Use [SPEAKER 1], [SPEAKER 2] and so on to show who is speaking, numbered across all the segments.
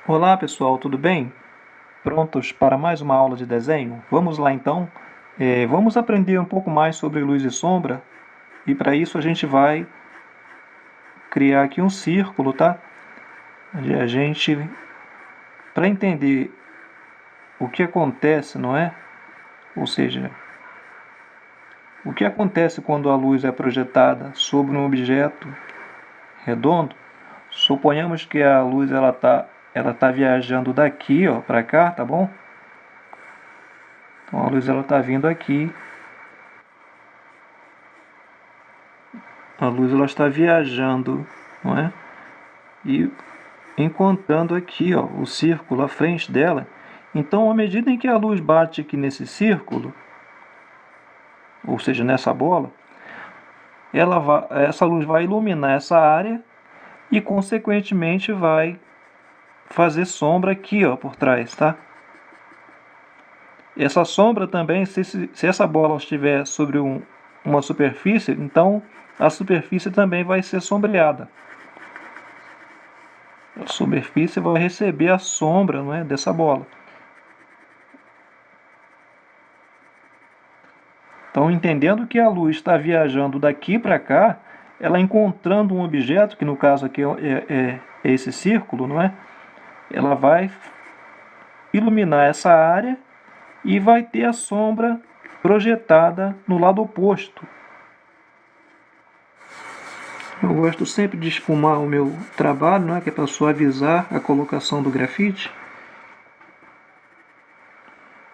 [SPEAKER 1] Olá pessoal, tudo bem? Prontos para mais uma aula de desenho? Vamos lá então? Vamos aprender um pouco mais sobre luz e sombra e para isso a gente vai criar aqui um círculo, tá? Para entender o que acontece, não é? Ou seja, o que acontece quando a luz é projetada sobre um objeto redondo? Suponhamos que a luz ela tá viajando daqui, para cá, tá bom? Então a luz ela tá vindo aqui. A luz ela está viajando, não é? E encontrando aqui, o círculo à frente dela. Então, à medida em que a luz bate aqui nesse círculo, ou seja, nessa bola, essa luz vai iluminar essa área e, consequentemente, vai fazer sombra aqui, por trás, tá? Essa sombra também, se essa bola estiver sobre uma superfície, então a superfície também vai ser sombreada. A superfície vai receber a sombra, não é, dessa bola. Então, entendendo que a luz está viajando daqui para cá, ela encontrando um objeto, que no caso aqui é esse círculo, não é? Ela vai iluminar essa área e vai ter a sombra projetada no lado oposto. Eu gosto sempre de esfumar o meu trabalho, não é? Que é para suavizar a colocação do grafite.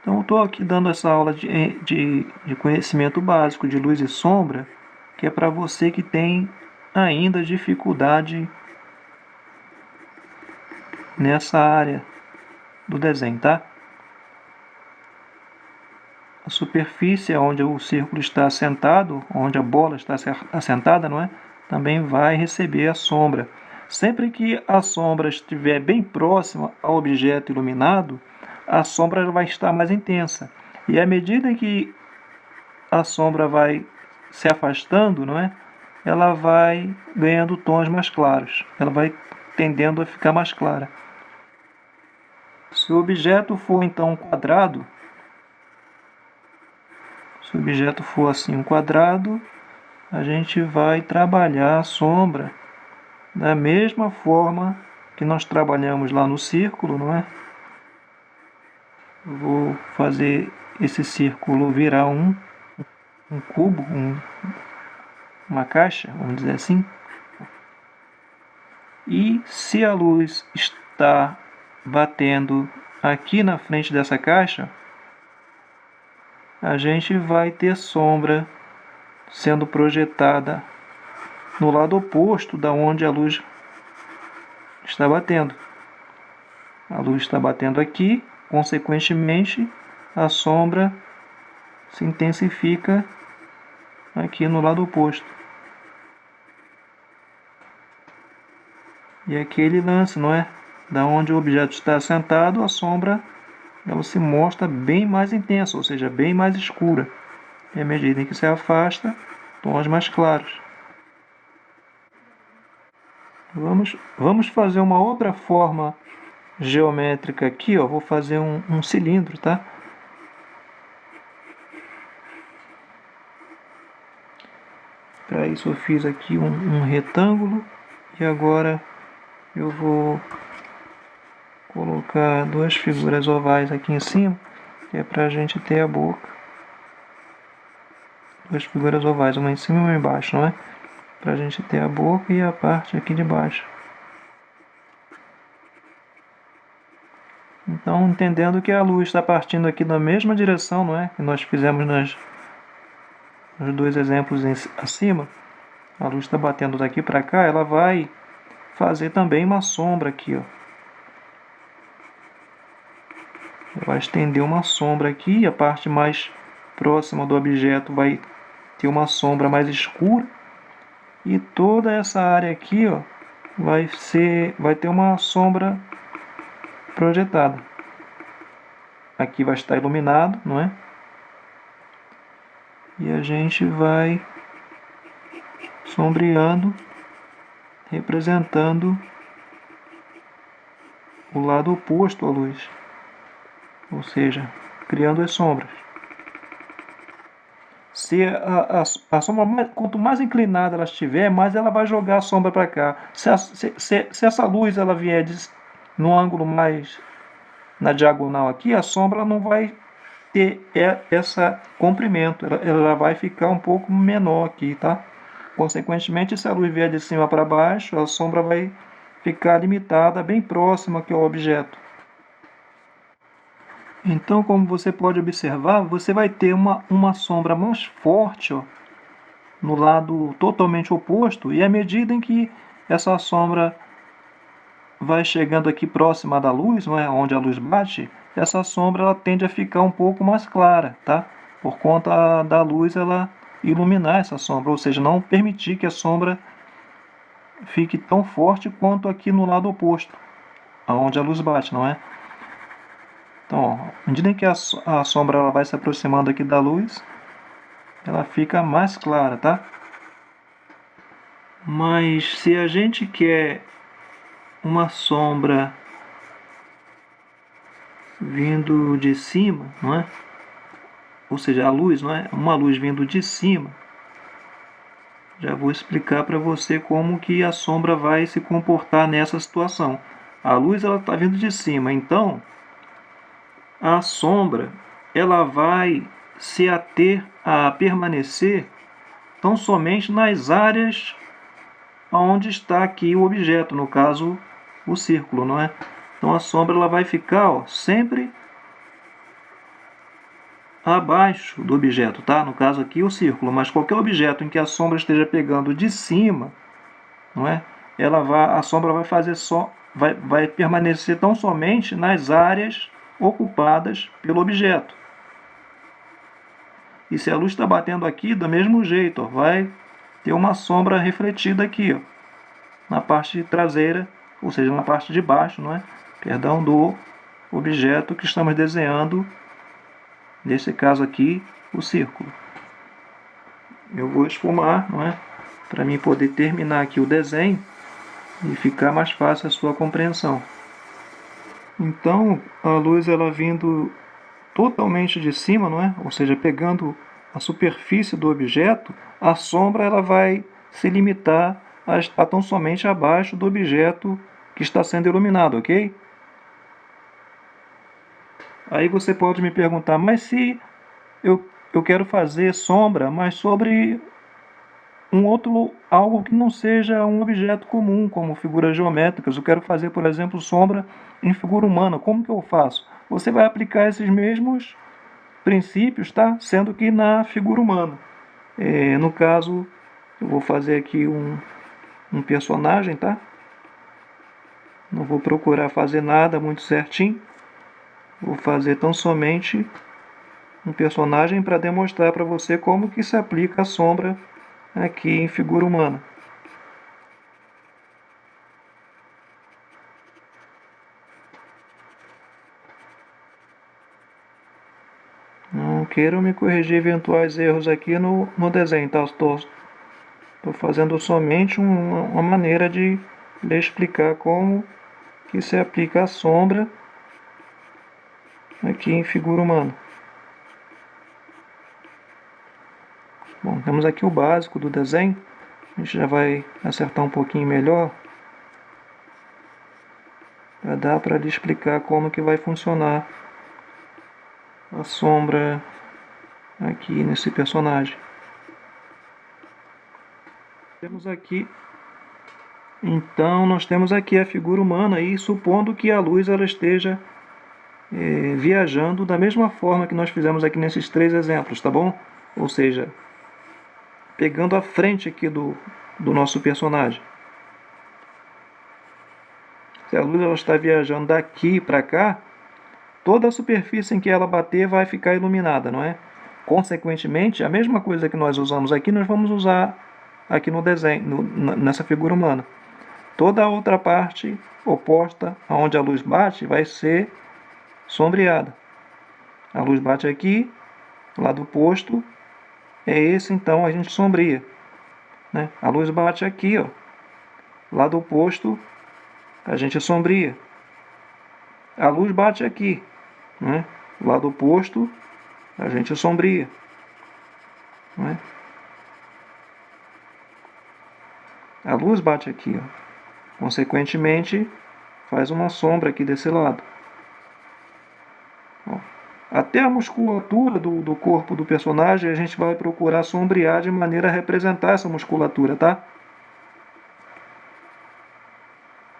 [SPEAKER 1] Então, eu estou aqui dando essa aula de conhecimento básico de luz e sombra, que é para você que tem ainda dificuldade nessa área do desenho, tá? A superfície onde o círculo está assentado, onde a bola está assentada, não é? Também vai receber a sombra. Sempre que a sombra estiver bem próxima ao objeto iluminado, a sombra vai estar mais intensa. E à medida que a sombra vai se afastando, não é? Ela vai ganhando tons mais claros. Ela vai tendendo a ficar mais clara. Se o objeto for então um quadrado, se o objeto for assim um quadrado, a gente vai trabalhar a sombra da mesma forma que nós trabalhamos lá no círculo, não é? Vou fazer esse círculo virar um cubo, uma caixa, vamos dizer assim. E se a luz está batendo aqui na frente dessa caixa, a gente vai ter sombra sendo projetada no lado oposto da onde a luz está batendo. A luz está batendo aqui, consequentemente, a sombra se intensifica aqui no lado oposto. E aquele lance, não é? Da onde o objeto está assentado, a sombra ela se mostra bem mais intensa, ou seja, bem mais escura. E à medida em que se afasta, tons mais claros. Vamos fazer uma outra forma geométrica aqui, vou fazer um cilindro, tá? Para isso eu fiz aqui um retângulo e agora eu vou colocar duas figuras ovais aqui em cima, que é para a gente ter a boca. Duas figuras ovais, uma em cima e uma embaixo, não é? Para a gente ter a boca e a parte aqui de baixo. Então, entendendo que a luz está partindo aqui na mesma direção, não é? Que nós fizemos nos dois exemplos acima. A luz está batendo daqui para cá, ela vai fazer também uma sombra aqui, vai estender uma sombra aqui, a parte mais próxima do objeto vai ter uma sombra mais escura e toda essa área aqui vai ter uma sombra projetada. Aqui vai estar iluminado, não é? E a gente vai sombreando, representando o lado oposto à luz, ou seja, criando as sombras. Se a sombra, quanto mais inclinada ela estiver, mais ela vai jogar a sombra para cá. Se essa luz ela vier no ângulo mais na diagonal aqui, a sombra não vai ter esse comprimento, ela vai ficar um pouco menor aqui, tá? Consequentemente, se a luz vier de cima para baixo, a sombra vai ficar limitada, bem próxima aqui ao objeto. Então, como você pode observar, você vai ter uma sombra mais forte, ó, no lado totalmente oposto, e à medida em que essa sombra vai chegando aqui próxima da luz, não é, onde a luz bate, essa sombra ela tende a ficar um pouco mais clara, tá? Por conta da luz ela iluminar essa sombra, ou seja, não permitir que a sombra fique tão forte quanto aqui no lado oposto, aonde a luz bate, não é? Então, ó, à medida que a sombra ela vai se aproximando aqui da luz, ela fica mais clara, tá? Mas se a gente quer uma sombra vindo de cima, não é? Ou seja, a luz, não é? Uma luz vindo de cima. Já vou explicar para você como que a sombra vai se comportar nessa situação. A luz ela está vindo de cima, então a sombra ela vai se ater a permanecer tão somente nas áreas onde está aqui o objeto, no caso o círculo, não é? Então a sombra ela vai ficar, ó, sempre abaixo do objeto, tá? No caso aqui o círculo, mas qualquer objeto em que a sombra esteja pegando de cima, não é? A sombra vai fazer vai permanecer tão somente nas áreas ocupadas pelo objeto. E se a luz está batendo aqui, do mesmo jeito, ó, vai ter uma sombra refletida aqui, ó, na parte traseira, ou seja, na parte de baixo, não é? Perdão, do objeto que estamos desenhando, nesse caso aqui, o círculo. Eu vou esfumar, não é? Para mim poder terminar aqui o desenho e ficar mais fácil a sua compreensão. Então, a luz ela vindo totalmente de cima, não é? Ou seja, pegando a superfície do objeto, a sombra ela vai se limitar a estar tão somente abaixo do objeto que está sendo iluminado, ok? Aí você pode me perguntar, mas se eu quero fazer sombra, mas sobre algo que não seja um objeto comum, como figuras geométricas, eu quero fazer, por exemplo, sombra em figura humana, como que eu faço? Você vai aplicar esses mesmos princípios, tá? Sendo que na figura humana. No caso, eu vou fazer aqui um personagem, tá? Não vou procurar fazer nada muito certinho. Vou fazer tão somente um personagem para demonstrar para você como que se aplica a sombra aqui em figura humana. Não queiram me corrigir eventuais erros aqui no desenho, tá? Estou fazendo somente uma maneira de lhe explicar como que se aplica a sombra aqui em figura humana. Bom, temos aqui o básico do desenho. A gente já vai acertar um pouquinho melhor para dar para lhe explicar como que vai funcionar a sombra aqui nesse personagem. Então nós temos aqui a figura humana e supondo que a luz ela esteja viajando da mesma forma que nós fizemos aqui nesses três exemplos, tá bom? Ou seja, pegando a frente aqui do nosso personagem. Se a luz ela está viajando daqui para cá, toda a superfície em que ela bater vai ficar iluminada, não é? Consequentemente, a mesma coisa que nós usamos aqui, nós vamos usar aqui no desenho, nessa figura humana. toda a outra parte oposta aonde a luz bate vai ser sombreada. A luz bate aqui, lado oposto é esse, então a gente sombria, né? A luz bate aqui, ó, lado oposto a gente sombria. A luz bate aqui, né? Lado oposto a gente sombria, né? A luz bate aqui, ó. Consequentemente faz uma sombra aqui desse lado. Ó. Até a musculatura do corpo do personagem a gente vai procurar sombrear de maneira a representar essa musculatura, tá?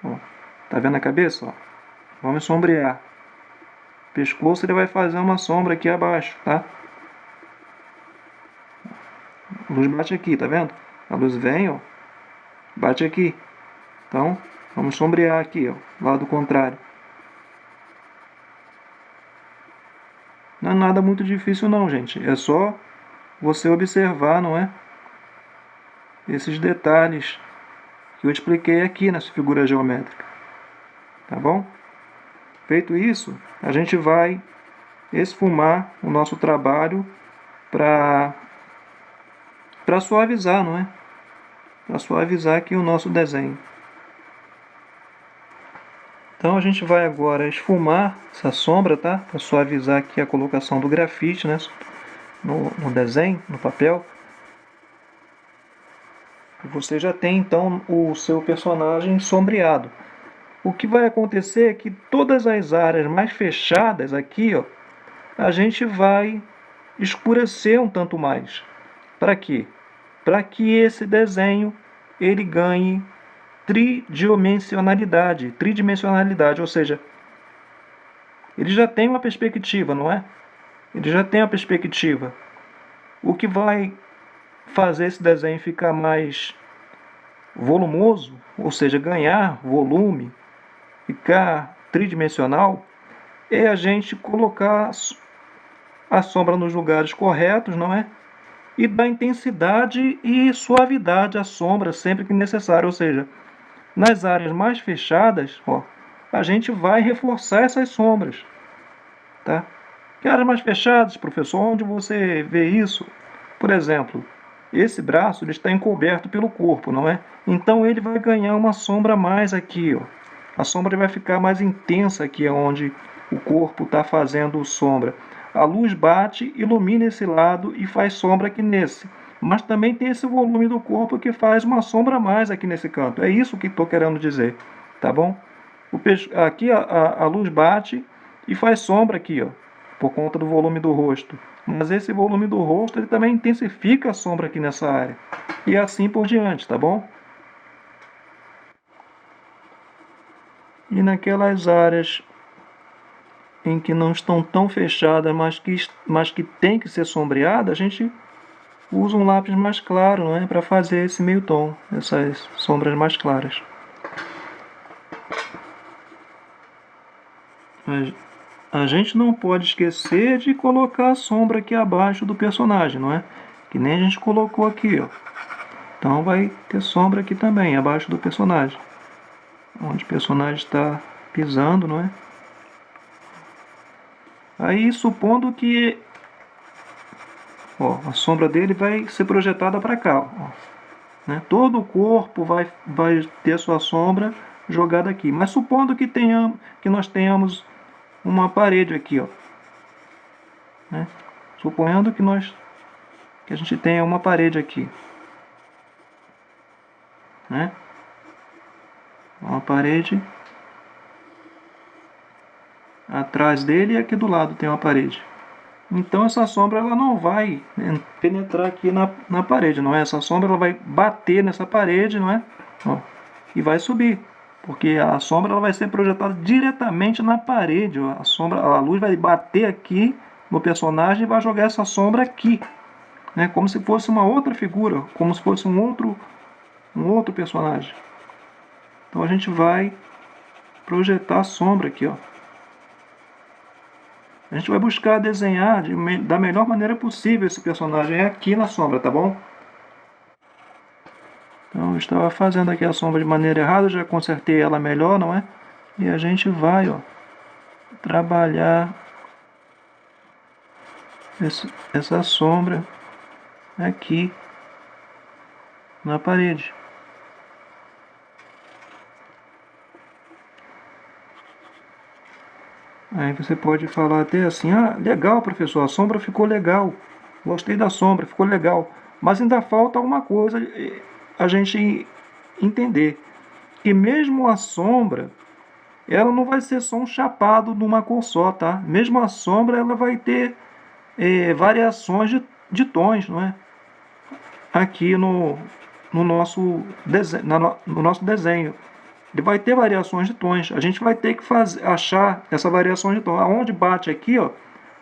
[SPEAKER 1] Ó. Tá vendo a cabeça? Ó? Vamos sombrear. O pescoço ele vai fazer uma sombra aqui abaixo, tá? A luz bate aqui, tá vendo? A luz vem, ó, bate aqui. Então, vamos sombrear aqui, ó, lado contrário. Não é nada muito difícil não, gente. É só você observar, não é? Esses detalhes que eu expliquei aqui nessa figura geométrica. Tá bom? Feito isso, a gente vai esfumar o nosso trabalho para suavizar, não é? Para suavizar aqui o nosso desenho. Então a gente vai agora esfumar essa sombra, tá? Para suavizar aqui a colocação do grafite, né? No desenho, no papel. E você já tem então o seu personagem sombreado. O que vai acontecer é que todas as áreas mais fechadas aqui, ó, a gente vai escurecer um tanto mais. Para quê? Para que esse desenho ele ganhe tridimensionalidade, ou seja, ele já tem uma perspectiva, não é? Ele já tem uma perspectiva. O que vai fazer esse desenho ficar mais volumoso, ou seja, ganhar volume, ficar tridimensional, é a gente colocar a sombra nos lugares corretos, não é? E dar intensidade e suavidade à sombra sempre que necessário, ou seja, nas áreas mais fechadas, ó, a gente vai reforçar essas sombras, tá? Que áreas mais fechadas, professor? Onde você vê isso? Por exemplo, esse braço ele está encoberto pelo corpo, não é? Então ele vai ganhar uma sombra a mais aqui, ó. A sombra vai ficar mais intensa aqui onde o corpo está fazendo sombra. A luz bate, ilumina esse lado e faz sombra aqui nesse. Mas também tem esse volume do corpo que faz uma sombra a mais aqui nesse canto. É isso que estou querendo dizer, tá bom? Aqui a luz bate e faz sombra aqui, ó, por conta do volume do rosto. Mas esse volume do rosto ele também intensifica a sombra aqui nessa área. E assim por diante, tá bom? E naquelas áreas em que não estão tão fechadas, mas que tem que ser sombreada, a gente usa um lápis mais claro, não é? Para fazer esse meio tom, essas sombras mais claras. A gente não pode esquecer de colocar a sombra aqui abaixo do personagem, não é? Que nem a gente colocou aqui, ó. Então vai ter sombra aqui também, abaixo do personagem. Onde o personagem está pisando, não é? Aí supondo que ó, a sombra dele vai ser projetada para cá, ó, né? Todo o corpo vai ter sua sombra jogada aqui. Mas supondo que nós tenhamos uma parede aqui, ó, né? Suponhando que a gente tenha uma parede aqui, né? Uma parede atrás dele e aqui do lado tem uma parede. Então essa sombra ela não vai penetrar aqui na parede, não é? Essa sombra ela vai bater nessa parede, não é? Ó, e vai subir, porque a sombra ela vai ser projetada diretamente na parede. Ó. A luz vai bater aqui no personagem e vai jogar essa sombra aqui, né? Como se fosse uma outra figura, como se fosse um outro personagem. Então a gente vai projetar a sombra aqui, ó. A gente vai buscar desenhar da melhor maneira possível esse personagem aqui na sombra, tá bom? Então estava fazendo aqui a sombra de maneira errada, já consertei ela melhor, não é? E a gente vai, ó, trabalhar essa sombra aqui na parede. Aí você pode falar até assim, ah, legal professor, a sombra ficou legal, gostei da sombra, ficou legal, mas ainda falta alguma coisa a gente entender, que mesmo a sombra, ela não vai ser só um chapado numa cor só, tá? Mesmo a sombra, ela vai ter variações de tons, não é? Aqui no nosso desenho, no nosso desenho. Ele vai ter variações de tons. A gente vai ter que achar essa variação de tons. Aonde bate aqui, ó,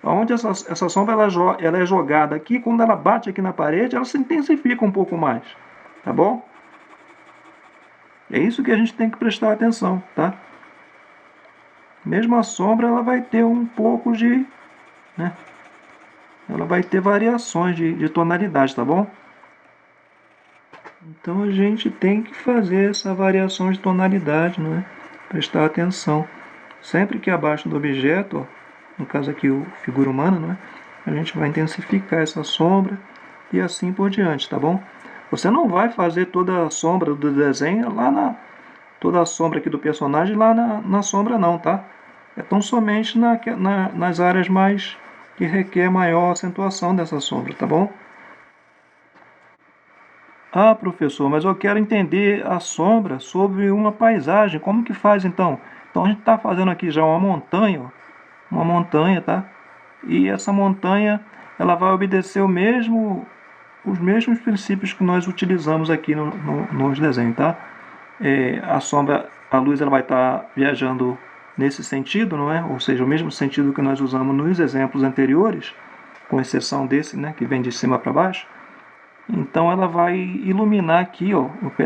[SPEAKER 1] aonde essa sombra ela é jogada aqui, quando ela bate aqui na parede, ela se intensifica um pouco mais. Tá bom? É isso que a gente tem que prestar atenção, tá? Mesmo a sombra, ela vai ter um pouco de, né? Ela vai ter variações de tonalidade, tá bom? Então a gente tem que fazer essa variação de tonalidade, não é? Prestar atenção. Sempre que abaixo do objeto, ó, no caso aqui o figura humana, não é? A gente vai intensificar essa sombra e assim por diante, tá bom? Você não vai fazer toda a sombra do desenho toda a sombra aqui do personagem lá na sombra não, tá? É tão somente nas áreas mais que requer maior acentuação dessa sombra, tá bom? Ah, professor, mas eu quero entender a sombra sobre uma paisagem. Como que faz então? Então a gente está fazendo aqui já uma montanha, tá? E essa montanha, ela vai obedecer os mesmos princípios que nós utilizamos aqui nos desenhos, tá? A sombra, a luz, ela vai estar viajando nesse sentido, não é? Ou seja, o mesmo sentido que nós usamos nos exemplos anteriores, com exceção desse, né, que vem de cima para baixo. Então ela vai iluminar aqui, ó, o pé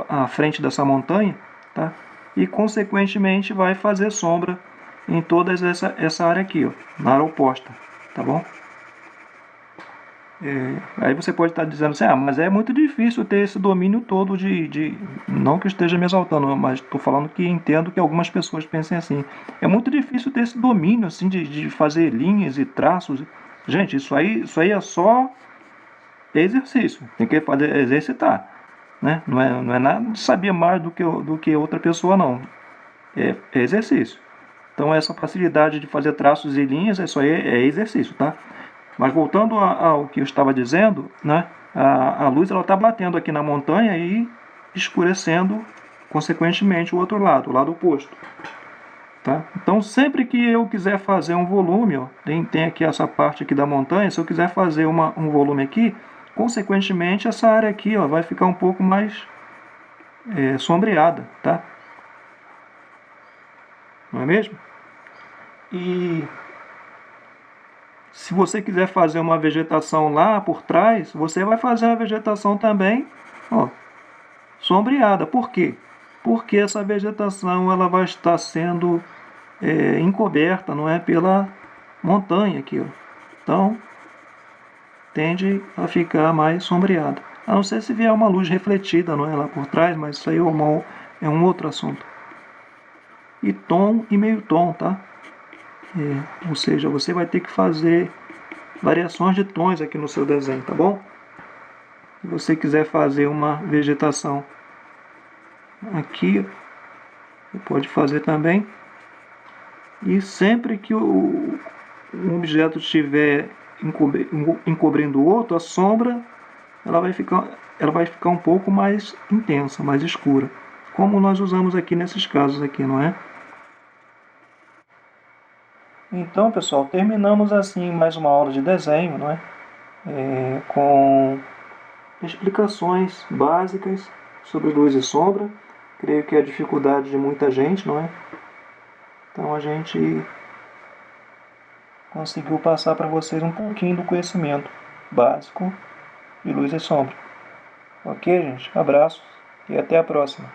[SPEAKER 1] a frente dessa montanha, tá? E consequentemente vai fazer sombra em toda essa área aqui, ó, na área oposta, tá bom? Aí você pode estar dizendo assim, ah, mas é muito difícil ter esse domínio todo não que eu esteja me exaltando, mas estou falando que entendo que algumas pessoas pensem assim. É muito difícil ter esse domínio assim de fazer linhas e traços. Gente, isso aí é só exercício, tem que exercitar, né? Não é nada de saber mais do que outra pessoa, não. É exercício. Então essa facilidade de fazer traços e linhas, isso aí é exercício, tá? Mas voltando ao que eu estava dizendo, né? A luz ela está batendo aqui na montanha e escurecendo, consequentemente, o outro lado, o lado oposto. Tá? Então sempre que eu quiser fazer um volume, ó, tem aqui essa parte aqui da montanha, se eu quiser fazer um volume aqui, consequentemente essa área aqui, ó, vai ficar um pouco mais sombreada, tá? Não é mesmo? E se você quiser fazer uma vegetação lá por trás, você vai fazer a vegetação também, ó, sombreada. Por quê? Porque essa vegetação ela vai estar sendo encoberta, não é, pela montanha aqui, ó. Então tende a ficar mais sombreada. A não ser se vier uma luz refletida, não é, lá por trás, mas isso aí é um outro assunto. E tom e meio tom, tá? Ou seja, você vai ter que fazer variações de tons aqui no seu desenho, tá bom? Se você quiser fazer uma vegetação aqui, você pode fazer também. E sempre que um objeto estiver encobrindo o outro, a sombra ela vai ficar um pouco mais intensa, mais escura, como nós usamos aqui nesses casos aqui, não é? Então, pessoal, terminamos assim mais uma aula de desenho, não é? Com explicações básicas sobre luz e sombra. Creio que é a dificuldade de muita gente, não é? Então a gente conseguiu passar para vocês um pouquinho do conhecimento básico de luz e sombra. Ok, gente? Abraços e até a próxima.